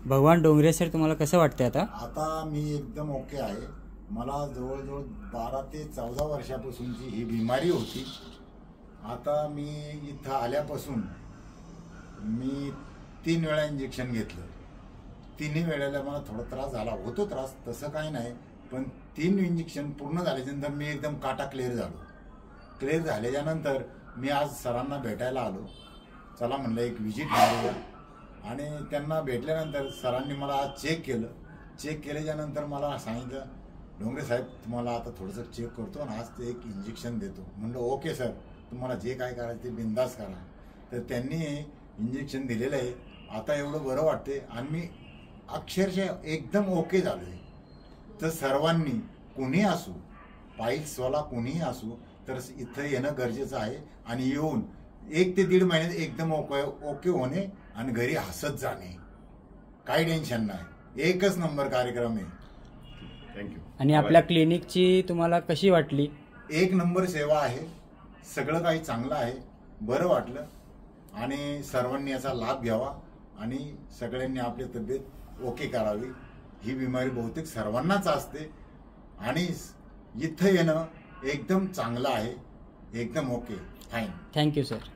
भगवान डोंगरे सर, तुम्हाला कसं वाटतंय आता? आता मी एकदम ओके आहे. मला जवळजवळ 12 ते 14 वर्षापासूनची ही बिमारी होती. आता मी इथं आल्यापासून मी 3 वेळा इंजेक्शन घेतलं. तिन्ही वेळेला मला थोडा त्रास झाला. होतो त्रास, तसं काही नाही, पण 3 इंजेक्शन पूर्ण झाल्याच्यानंतर मी एकदम काटा क्लिअर झालो. क्लिअर झाल्याच्यानंतर मी आज सरांना भेटायला आलो. चला म्हणलं एक व्हिजिट मारूया. आणि त्यांना भेटल्यानंतर सरांनी मला आज चेक केलं. चेक केल्याच्यानंतर मला सांगितलं, डोंगरे साहेब तुम्हाला आता थोडंसं चेक करतो आणि आज ते एक इंजेक्शन देतो. म्हणलं ओके सर, तुम्हाला जे काय करायचं ते बिंदास करा. तर त्यांनी इंजेक्शन दिलेलं आहे. आता एवढं बरं वाटते आणि मी अक्षरशः एकदम ओके झालो आहे. तर सर्वांनी कोणी असू, पाईल्सवाला कोणीही असू, तर इथं येणं गरजेचं आहे. आणि येऊन 1 ते 1.5 महिन्यात एकदम ओके होणे आणि घरी हसत जाणे. काही टेन्शन नाही. एकच नंबर कार्यक्रम आहे. थँक्यू. आणि आपल्या क्लिनिकची तुम्हाला कशी वाटली? 1 नंबर सेवा आहे. सगळं काही चांगलं आहे. बरं वाटलं. आणि सर्वांनी याचा लाभ घ्यावा आणि सगळ्यांनी आपली तब्येत ओके करावी. ही बिमारी बहुतेक सर्वांनाच असते आणि इथं येणं एकदम चांगलं आहे. एकदम ओके. फाईन. Thank you sir.